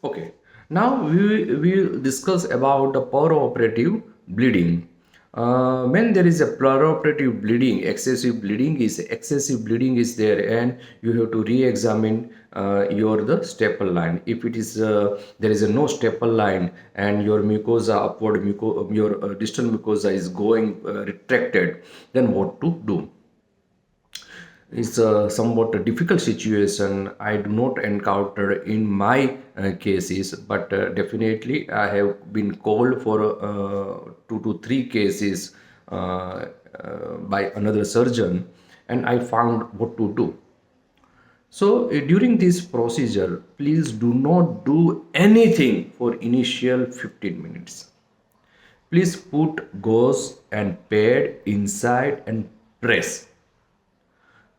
Okay, now we will discuss about the perioperative bleeding. When there is a perioperative bleeding, excessive bleeding is there, and you have to re-examine your the staple line. If it is there is a no staple line and your mucosa your distal mucosa is going retracted, then what to do? It's a somewhat a difficult situation. I do not encounter in my cases, but definitely I have been called for 2 to 3 cases by another surgeon, and I found what to do. So during this procedure, please do not do anything for initial 15 minutes. Please put gauze and pad inside and press.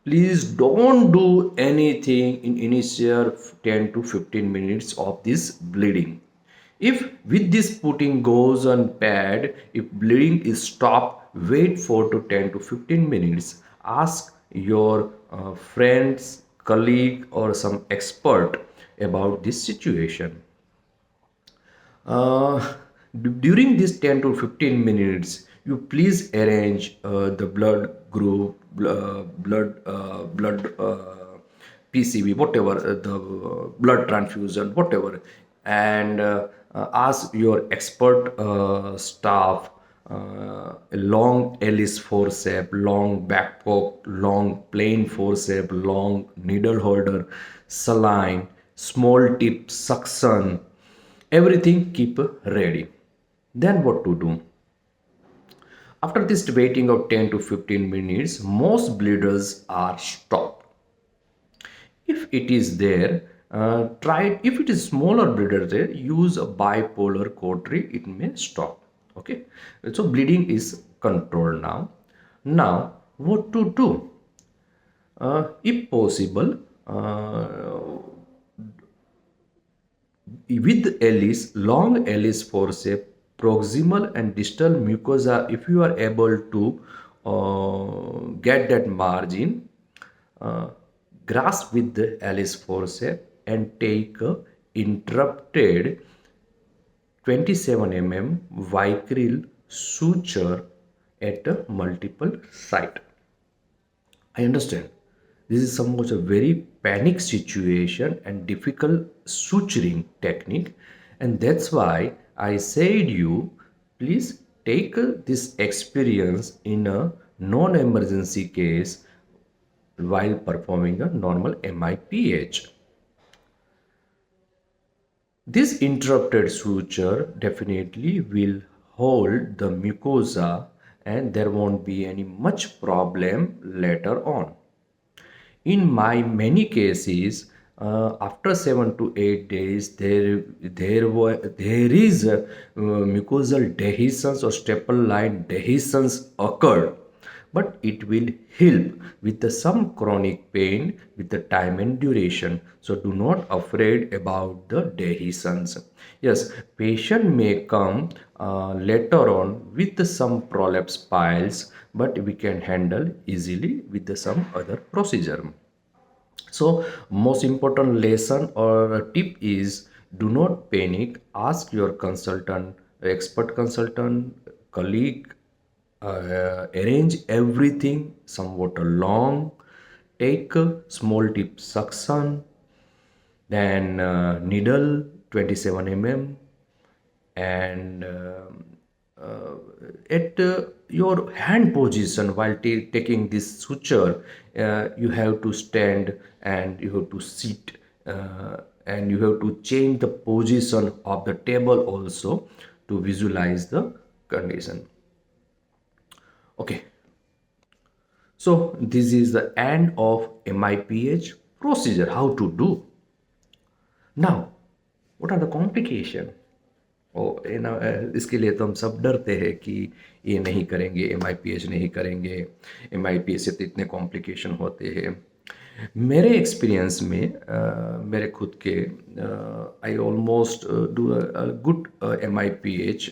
Please don't do anything in initial 10 to 15 minutes of this bleeding. If with this putting goes on pad, if bleeding is stopped, wait for to 10 to 15 minutes. Ask your friends, colleague or some expert about this situation. Uh, During this 10 to 15 minutes, you please arrange the blood group, blood PCV, whatever, the blood transfusion, whatever, and ask your expert staff a long Ellis forceps, long back poke, long plain forceps, long needle holder, saline, small tip suction, everything keep ready. Then what to do? After this waiting of 10 to 15 minutes, most bleeders are stopped. If it is there, try it. If it is smaller bleeder there, use a bipolar cautery, it may stop. Okay, so bleeding is controlled now. Now what to do? If possible, with Ellis, long Ellis forceps, proximal and distal mucosa, if you are able to get that margin, uh, grasp with the Ellis forceps and take a interrupted 27 mm Vicryl suture at a multiple site. I understand. This is somewhat a very panic situation and difficult suturing technique, and that's why I said you please take this experience in a non-emergency case while performing a normal MIPH. This interrupted suture definitely will hold the mucosa and there won't be any much problem later on. In my many cases, after 7 to 8 days, there is mucosal dehiscence or staple line dehiscence occurred, but it will help with some chronic pain with the time and duration. So do not afraid about the dehiscence. Yes, patient may come later on with some prolapse piles, but we can handle easily with some other procedure. So most important lesson or tip is do not panic. Ask your consultant, expert consultant, colleague, arrange everything somewhat long. Take a small tip suction, then needle 27 mm, and at your hand position while taking this suture, you have to stand and you have to sit, and you have to change the position of the table also to visualize the condition. Okay, so this is the end of MIPH procedure, how to do. Now what are the complication? इसके लिए तो हम सब डरते हैं कि ये नहीं करेंगे, MIPH नहीं करेंगे, MIPH से तो इतने कॉम्प्लिकेशन होते हैं। मेरे एक्सपीरियंस में मेरे खुद के I almost do a good MIPH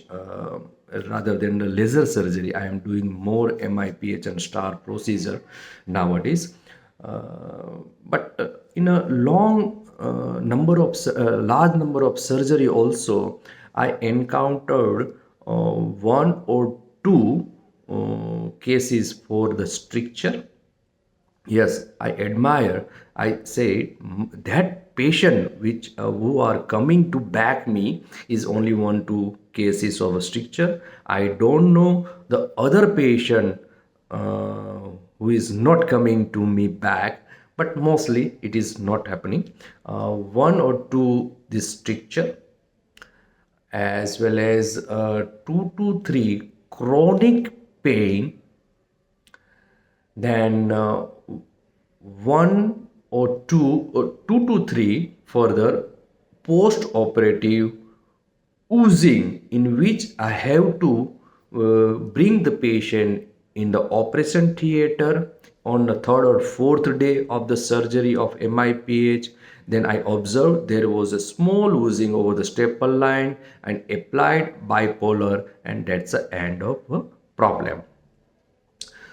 rather than the laser surgery. I am doing more MIPH and star procedure nowadays. But in a long large number of surgery also, I encountered one or two cases for the stricture. Yes, I admire. I say that patient which who are coming to back me is only one two cases of a stricture. I don't know the other patient uh, who is not coming to me back, but mostly it is not happening. One or two this stricture, as well as 2 to 3 chronic pain, then one or two to three further post-operative oozing, in which I have to bring the patient in the operation theater on the third or fourth day of the surgery of MIPH. Then I observed there was a small oozing over the staple line and applied bipolar, and that's the end of the problem.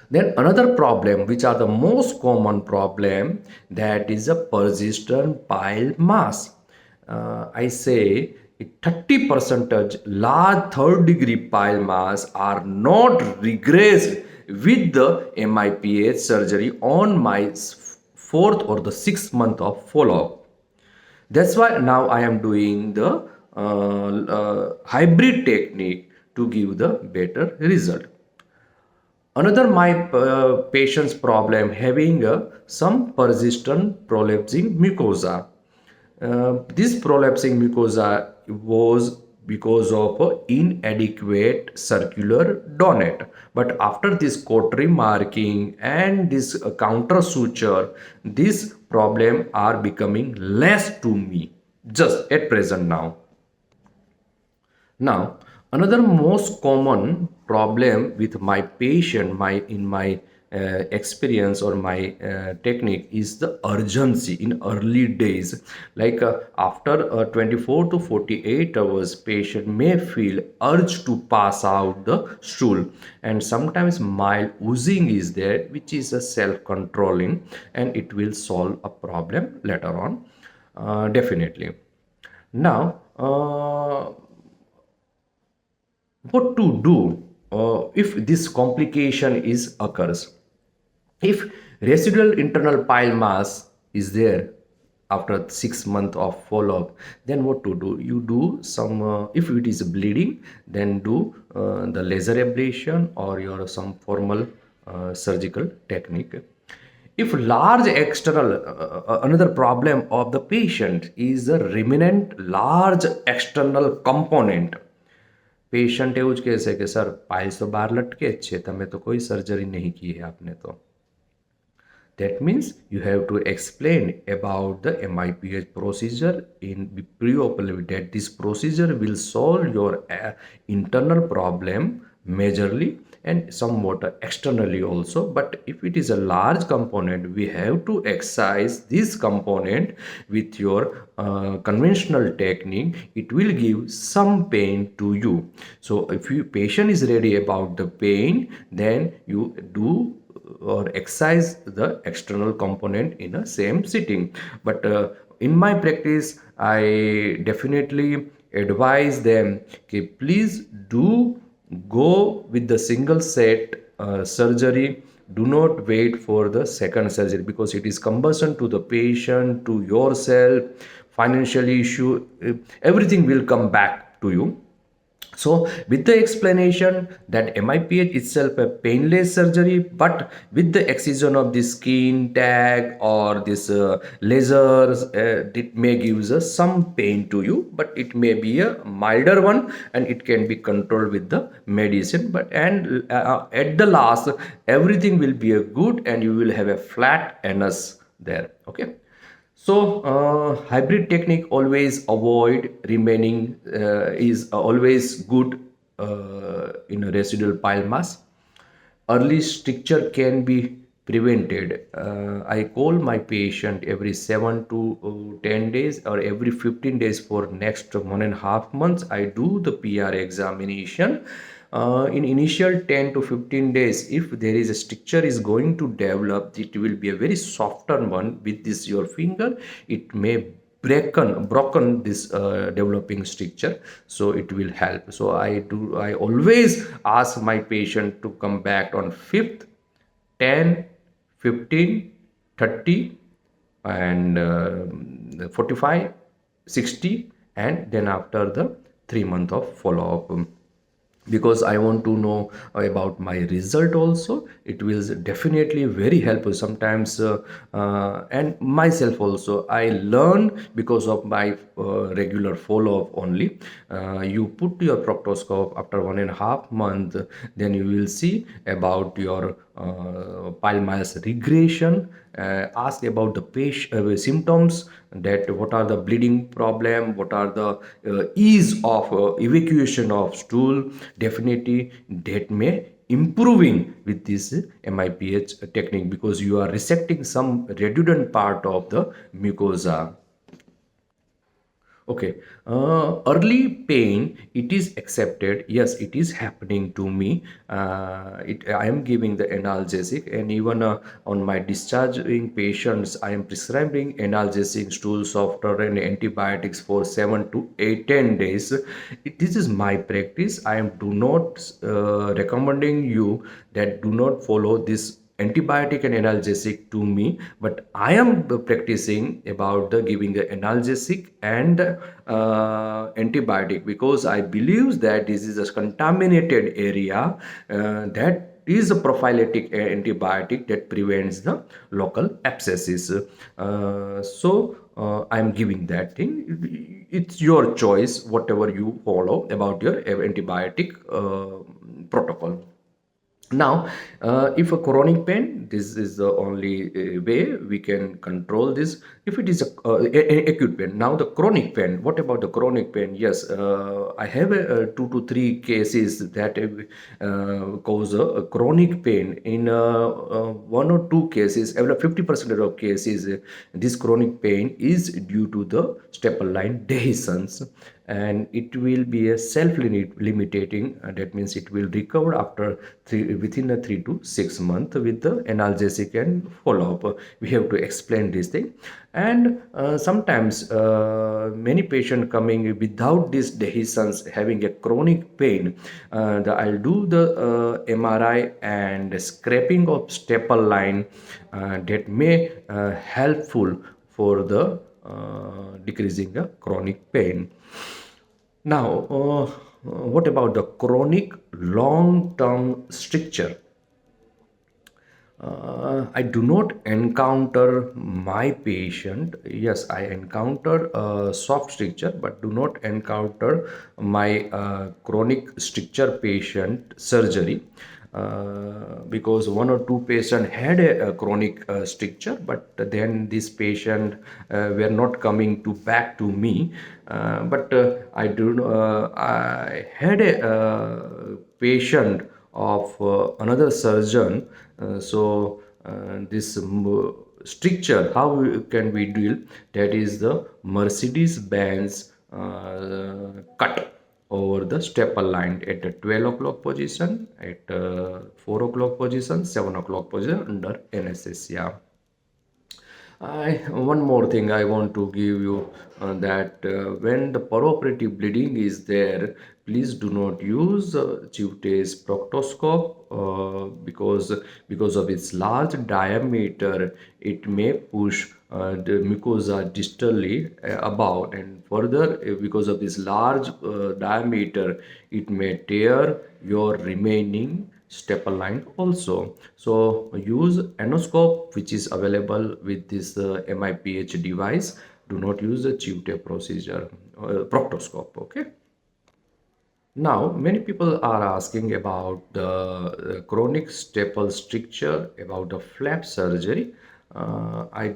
Then another problem, which are the most common problem, that is a persistent bile mass. I say 30 percentage large third degree bile mass are not regressed with the MIPH surgery on my fourth or the 6th month of follow-up. That's why now I am doing the hybrid technique to give the better result. Another my patient's problem having some persistent prolapsing mucosa. This prolapsing mucosa was because of inadequate circular donate. But after this cautery marking and this counter suture, this problem are becoming less to me just at present now. Now, another most common problem with my patient, my experience or my technique is the urgency in early days. Like after 24 to 48 hours, patient may feel urge to pass out the stool, and sometimes mild oozing is there, which is a self-controlling, and it will solve a problem later on, definitely. Now, what to do if this complication is occurs? If residual internal bile mass is there after 6 months of follow-up, then what to do? You do some if it is bleeding, then do the laser ablation or your some formal surgical technique. If large external another problem of the patient is a remnant large external component. Patient એવું જ કહેશે કે sir piles તો બહાર લટકે જ છે, તમે તો કોઈ સર્જરી નહીં કી હે આપને તો. That means you have to explain about the MIPH procedure in pre-operative, that this procedure will solve your internal problem majorly and somewhat externally also. But if it is a large component, we have to excise this component with your conventional technique. It will give some pain to you. So if your patient is ready about the pain, then you do or excise the external component in a same sitting. But in my practice, I definitely advise them, okay, please do go with the single set surgery. Do not wait for the second surgery, because it is cumbersome to the patient, to yourself, financial issue, everything will come back to you. So with the explanation that MIPH itself a painless surgery, but with the excision of the skin tag or this lasers, it may give us some pain to you, but it may be a milder one and it can be controlled with the medicine. But at the last, everything will be a good and you will have a flat anus there. Okay. So hybrid technique always avoid remaining is always good in a residual bile mass. Early stricture can be prevented. I call my patient every 7 to 10 days or every 15 days for next 1.5 months. I do the PR examination. In initial 10 to 15 days, if there is a stricture is going to develop, it will be a very softer one with this your finger. It may broken this developing structure, so it will help. So I always ask my patient to come back on 5th, 10, 15, 30, and 45, 60, and then after the 3 month of follow up, because I want to know about my result also. It will definitely very helpful sometimes, and myself also I learn because of my regular follow up only. You put your proctoscope after 1.5 month, then you will see about your pile mass regression. Ask about the patient symptoms, that what are the bleeding problem, what are the ease of evacuation of stool. Definitely that may improving with this MIPH technique, because you are resecting some redundant part of the mucosa. Okay, early pain, it is accepted. Yes, it is happening to me. I am giving the analgesic, and even on my discharging patients, I am prescribing analgesic, stool softener, and antibiotics for 7 to 10 days. This is my practice. I am do not recommending you that do not follow this antibiotic and analgesic to me, but I am practicing about the giving the analgesic and antibiotic, because I believe that this is a contaminated area, that is a prophylactic antibiotic that prevents the local abscesses. I am giving that thing. It's your choice, whatever you follow about your antibiotic protocol. Now, if a chronic pain, this is the only way we can control this. If it is acute pain, now the chronic pain. What about the chronic pain? Yes, I have 2 to 3 cases that cause a chronic pain. In 1 or 2 cases, every 50% of cases, this chronic pain is due to the staple line dehiscence, and it will be a self-limiting. That means it will recover after within a 3 to 6 month with the analgesic and follow-up. We have to explain this thing. And sometimes many patients coming without this dehiscence, having a chronic pain, I'll do the MRI and scraping of staple line, that may helpful for the decreasing the chronic pain. Now, what about the chronic long-term stricture? I do not encounter my patient. Yes, I encounter a soft stricture, but do not encounter my chronic stricture patient surgery. Because 1 or 2 patients had a chronic stricture, but then this patient were not coming to back to me. But I had a patient of another surgeon. This stricture, how can we deal? That is the Mercedes-Benz cut over the staple line at the 12 o'clock position, at 4 o'clock position, 7 o'clock position under anesthesia. One more thing I want to give you, that when the perioperative bleeding is there, please do not use Chiute's proctoscope, because of its large diameter, it may push the mucosa distally above, and further, because of this large diameter, it may tear your remaining staple line also. So use anoscope, which is available with this MIPH device. Do not use the Chiute procedure proctoscope. Okay. Now, many people are asking about the chronic staple stricture, about the flap surgery. I'm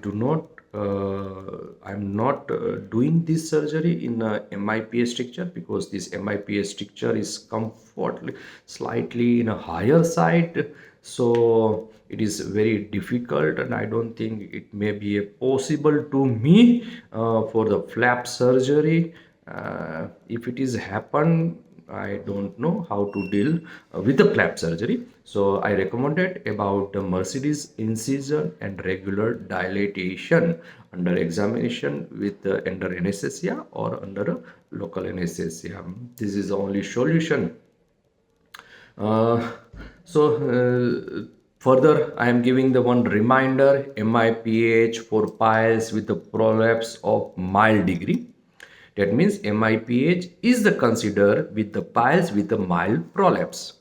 not doing this surgery in MIPS stricture, because this MIPS stricture is comfortably slightly in a higher side. So it is very difficult, and I don't think it may be possible to me for the flap surgery. If it is happen, I don't know how to deal with the flap surgery. So I recommended about the Mercedes incision and regular dilatation under examination with under anesthesia or under a local anesthesia. This is the only solution. Uh, further, I am giving the one reminder: MIPH for piles with the prolapse of mild degree. That means MIPH is the considered with the piles with the mild prolapse.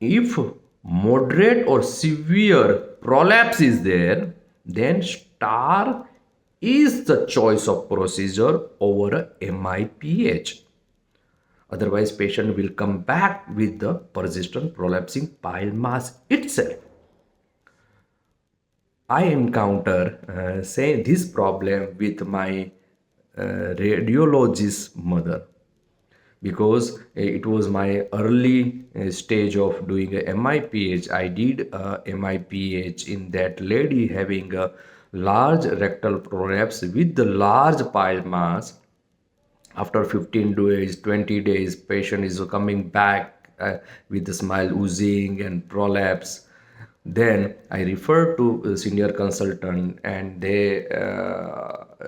If moderate or severe prolapse is there, then star is the choice of procedure over a MIPH. Otherwise, patient will come back with the persistent prolapsing pile mass itself. I encounter say this problem with my radiologist mother because it was my early stage of doing a MIPH. I did a MIPH in that lady having a large rectal prolapse with the large pile mass. After 15 days, 20 days, patient is coming back with the smile oozing and prolapse. Then I referred to a senior consultant and they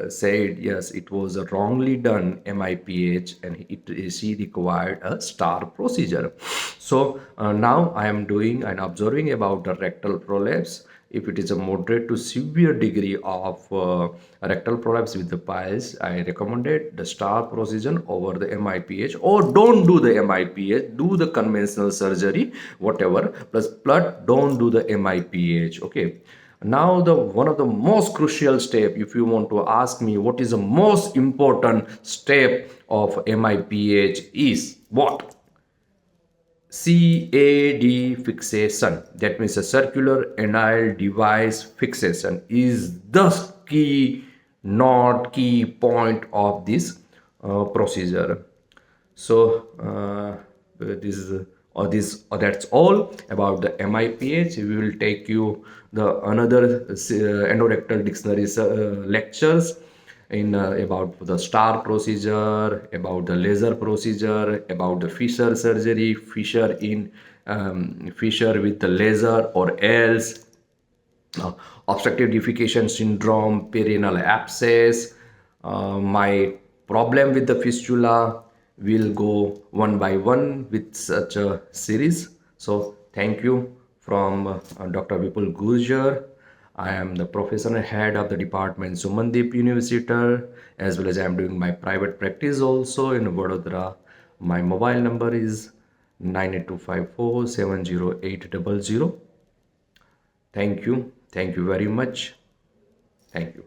said yes, it was a wrongly done MIPH and she required a star procedure. So now I am doing and observing about the rectal prolapse. If it is a moderate to severe degree of rectal prolapse with the piles, I recommended the star procedure over the MIPH, or don't do the MIPH, do the conventional surgery, whatever, plus blood, don't do the MIPH. Okay. Now the one of the most crucial step, if you want to ask me what is the most important step of MIPH is what? CAD fixation, that means a circular anile device fixation, is the key, not key point of this procedure. So this is or that's all about the MIPH. We will take you the another endorectal dictionary lectures in about the star procedure, about the laser procedure, about the fissure surgery, fissure in fissure with the laser or else uh, obstructive defecation syndrome, perineal abscess. My problem with the fistula will go one by one with such a series. So thank you from Dr. VIPUL Gurjar. I am the professor and head of the department Sumandeep University, as well as I am doing my private practice also in Vadodara. My mobile number is 98254 70800. Thank you. Thank you very much. Thank you.